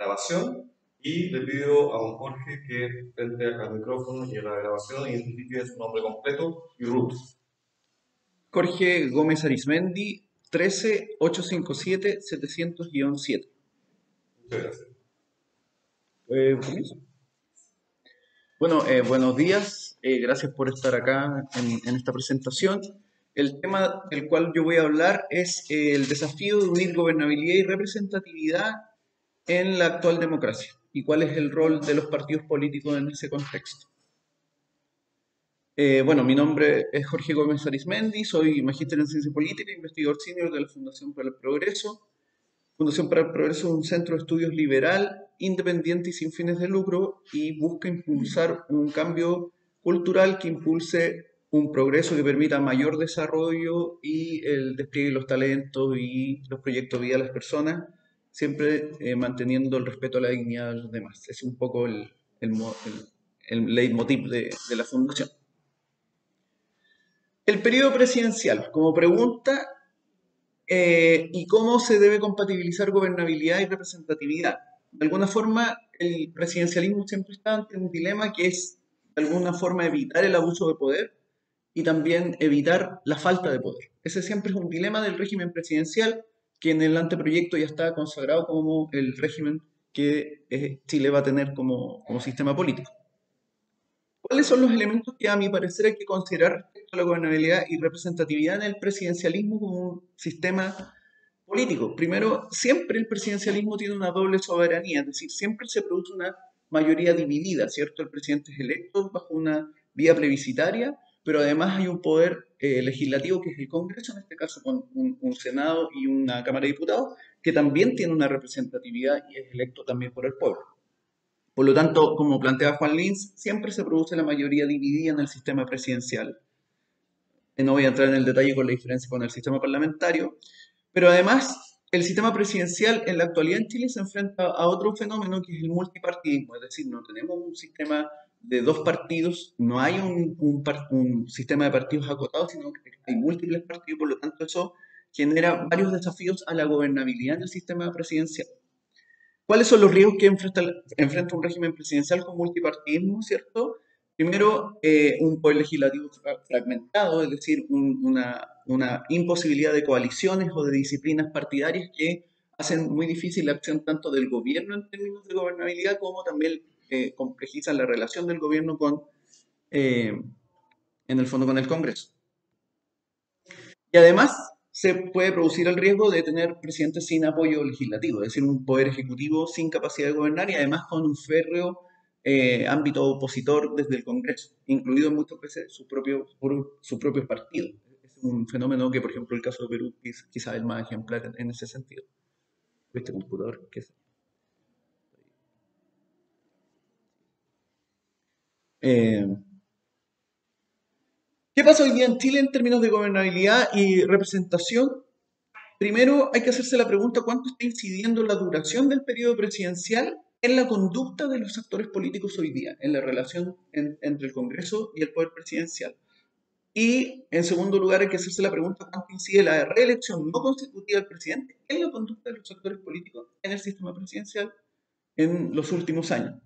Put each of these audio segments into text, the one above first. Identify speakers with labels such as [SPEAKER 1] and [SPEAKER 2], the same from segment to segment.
[SPEAKER 1] grabación y le pido a don Jorge que frente al micrófono y a la grabación identifique su nombre completo y RUT.
[SPEAKER 2] Jorge Gómez Arizmendi, 13-857-700-7.
[SPEAKER 1] Muchas gracias.
[SPEAKER 2] ¿Comienzo? Bueno, buenos días. Gracias por estar acá en esta presentación. El tema del cual yo voy a hablar es el desafío de unir gobernabilidad y representatividad en la actual democracia y cuál es el rol de los partidos políticos en ese contexto. Bueno, mi nombre es Jorge Gómez Arizmendi, soy magíster en Ciencia Política e investigador senior de la Fundación para el Progreso. Fundación para el Progreso es un centro de estudios liberal, independiente y sin fines de lucro y busca impulsar un cambio cultural que impulse un progreso que permita mayor desarrollo y el despliegue de los talentos y los proyectos de vida de las personas, siempre manteniendo el respeto a la dignidad de los demás. Es un poco el leitmotiv de la fundación. El periodo presidencial, como pregunta, y cómo se debe compatibilizar gobernabilidad y representatividad. De alguna forma, el presidencialismo siempre está ante un dilema que es, de alguna forma, evitar el abuso de poder y también evitar la falta de poder. Ese siempre es un dilema del régimen presidencial, que en el anteproyecto ya está consagrado como el régimen que Chile va a tener como sistema político. ¿Cuáles son los elementos que a mi parecer hay que considerar respecto a la gobernabilidad y representatividad en el presidencialismo como un sistema político? Primero, siempre el presidencialismo tiene una doble soberanía, es decir, siempre se produce una mayoría dividida, ¿cierto? El presidente es electo bajo una vía plebiscitaria, pero además hay un poder legislativo que es el Congreso, en este caso con un Senado y una Cámara de Diputados, que también tiene una representatividad y es electo también por el pueblo. Por lo tanto, como plantea Juan Lins, siempre se produce la mayoría dividida en el sistema presidencial. No voy a entrar en el detalle con la diferencia con el sistema parlamentario, pero además el sistema presidencial en la actualidad en Chile se enfrenta a otro fenómeno que es el multipartidismo, es decir, no tenemos un sistema de dos partidos, no hay un sistema de partidos acotados, sino que hay múltiples partidos, por lo tanto eso genera varios desafíos a la gobernabilidad del sistema presidencial. ¿Cuáles son los riesgos que enfrenta un régimen presidencial con multipartidismo, cierto? Primero, un poder legislativo fragmentado, es decir, una imposibilidad de coaliciones o de disciplinas partidarias que hacen muy difícil la acción tanto del gobierno en términos de gobernabilidad como también complejizan la relación del gobierno eh, en el fondo, con el Congreso. Y además se puede producir el riesgo de tener presidentes sin apoyo legislativo, es decir, un poder ejecutivo sin capacidad de gobernar y además con un férreo ámbito opositor desde el Congreso, incluido muchas veces sus propios partidos. Es un fenómeno que, por ejemplo, el caso de Perú es quizás el más ejemplar en ese sentido. Este computador, ¿qué es? Eh, ¿Qué pasa hoy día en Chile en términos de gobernabilidad y representación? Primero hay que hacerse la pregunta cuánto está incidiendo la duración del periodo presidencial en la conducta de los actores políticos hoy día, en la relación entre el Congreso y el poder presidencial. Y en segundo lugar hay que hacerse la pregunta cuánto incide la reelección no consecutiva del presidente en la conducta de los actores políticos en el sistema presidencial en los últimos años.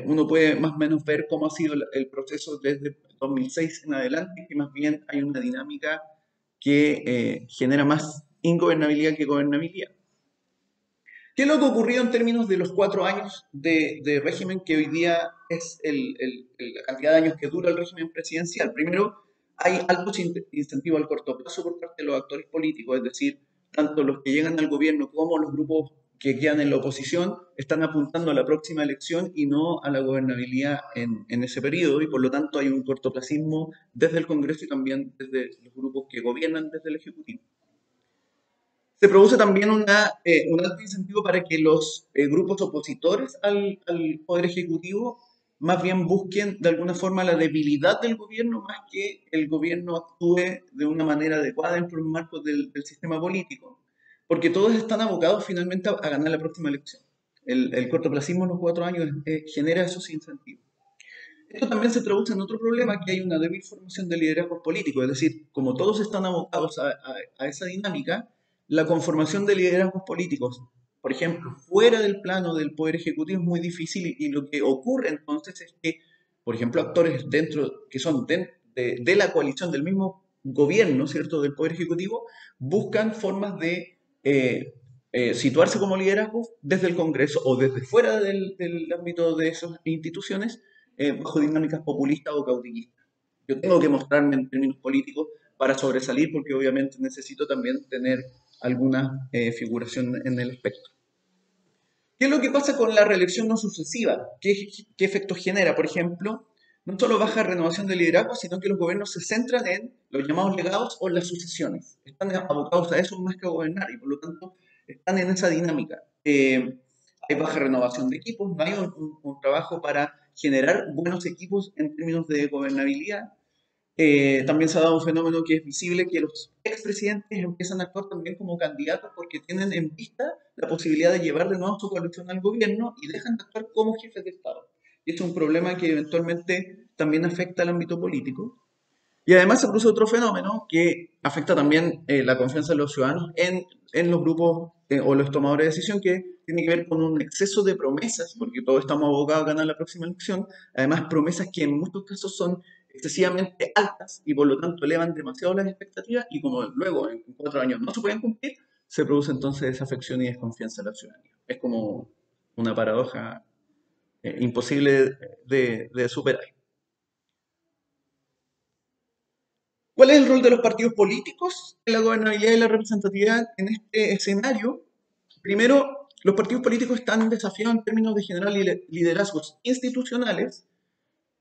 [SPEAKER 2] Uno puede más o menos ver cómo ha sido el proceso desde 2006 en adelante, que más bien hay una dinámica que genera más ingobernabilidad que gobernabilidad. ¿Qué es lo que ocurrió en términos de los 4 años de régimen que hoy día es la cantidad de años que dura el régimen presidencial? Primero, hay alto incentivo al corto plazo por parte de los actores políticos, es decir, tanto los que llegan al gobierno como los grupos que quedan en la oposición están apuntando a la próxima elección y no a la gobernabilidad en ese periodo, y por lo tanto hay un cortoplacismo desde el Congreso y también desde los grupos que gobiernan desde el Ejecutivo. Se produce también un alto incentivo para que los grupos opositores al Poder Ejecutivo más bien busquen de alguna forma la debilidad del gobierno más que el gobierno actúe de una manera adecuada dentro de los marcos del sistema político, porque todos están abocados finalmente a ganar la próxima elección. El cortoplacismo en los 4 años genera esos incentivos. Esto también se traduce en otro problema, que hay una débil formación de liderazgos políticos, es decir, como todos están abocados a esa dinámica, la conformación de liderazgos políticos por ejemplo, fuera del plano del Poder Ejecutivo es muy difícil y lo que ocurre entonces es que, por ejemplo, actores dentro, que son de la coalición del mismo gobierno, ¿cierto?, del Poder Ejecutivo, buscan formas de situarse como liderazgo desde el Congreso o desde fuera del ámbito de esas instituciones, bajo dinámicas populistas o caudillistas. Yo tengo que mostrarme en términos políticos para sobresalir porque obviamente necesito también tener alguna figuración en el espectro. ¿Qué es lo que pasa con la reelección no sucesiva? ¿Qué efectos genera? Por ejemplo, no solo baja renovación de liderazgo, sino que los gobiernos se centran en los llamados legados o las sucesiones. Están abocados a eso más que a gobernar y por lo tanto están en esa dinámica. Hay baja renovación de equipos, no hay un trabajo para generar buenos equipos en términos de gobernabilidad. También se ha dado un fenómeno que es visible, que los expresidentes empiezan a actuar también como candidatos porque tienen en vista la posibilidad de llevar de nuevo su coalición al gobierno y dejan de actuar como jefes de Estado. Y esto es un problema que eventualmente también afecta al ámbito político. Y además se produce otro fenómeno que afecta también la confianza de los ciudadanos en los grupos o los tomadores de decisión, que tiene que ver con un exceso de promesas, porque todos estamos abocados a ganar la próxima elección, además promesas que en muchos casos son excesivamente altas y por lo tanto elevan demasiado las expectativas y como luego en 4 años no se pueden cumplir, se produce entonces desafección y desconfianza de la ciudadanía. Es como una paradoja imposible de superar. ¿Cuál es el rol de los partidos políticos en la gobernabilidad y la representatividad en este escenario? Primero, los partidos políticos están desafiados en términos de generar liderazgos institucionales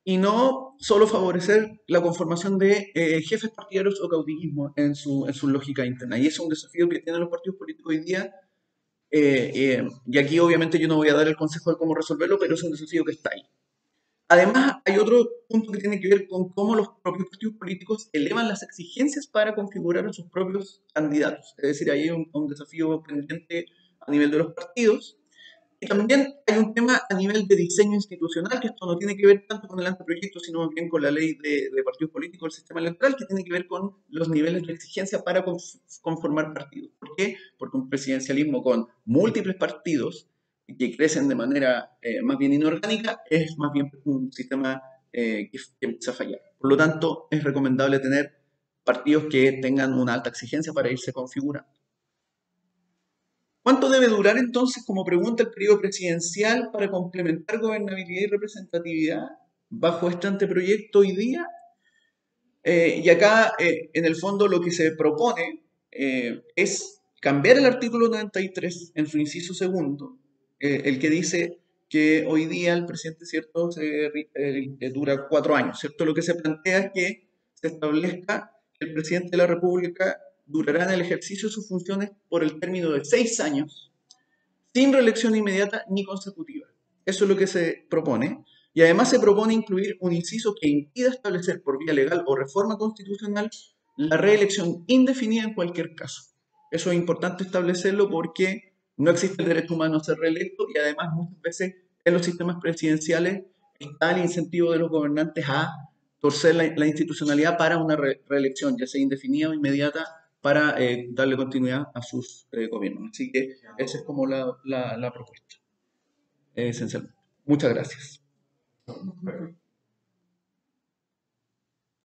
[SPEAKER 2] y no solo favorecer la conformación de jefes partidarios o caudillismo en su lógica interna. Y ese es un desafío que tienen los partidos políticos hoy día. Y aquí obviamente yo no voy a dar el consejo de cómo resolverlo, pero es un desafío que está ahí. Además, hay otro punto que tiene que ver con cómo los propios partidos políticos elevan las exigencias para configurar a sus propios candidatos. Es decir, ahí hay un desafío pendiente a nivel de los partidos. Y también hay un tema a nivel de diseño institucional, que esto no tiene que ver tanto con el anteproyecto, sino más bien con la ley de partidos políticos del sistema electoral, que tiene que ver con los niveles de exigencia para conformar partidos. ¿Por qué? Porque un presidencialismo con múltiples partidos que crecen de manera más bien inorgánica es más bien un sistema que empieza a fallar. Por lo tanto, es recomendable tener partidos que tengan una alta exigencia para irse configurando. ¿Cuánto debe durar entonces, como pregunta, el periodo presidencial para complementar gobernabilidad y representatividad bajo este anteproyecto hoy día? Y acá, en el fondo, lo que se propone es cambiar el artículo 93 en su inciso segundo, el que dice que hoy día el presidente, ¿cierto?, dura 4 años, ¿cierto? Lo que se plantea es que se establezca que el presidente de la República durará en el ejercicio de sus funciones por el término de 6 años, sin reelección inmediata ni consecutiva. Eso es lo que se propone. Y además se propone incluir un inciso que impida establecer por vía legal o reforma constitucional la reelección indefinida en cualquier caso. Eso es importante establecerlo porque no existe el derecho humano a ser reelecto y además muchas veces en los sistemas presidenciales está el incentivo de los gobernantes a torcer la institucionalidad para una reelección, ya sea indefinida o inmediata, para darle continuidad a sus gobiernos. Así que esa es como la propuesta, esencialmente. Muchas gracias.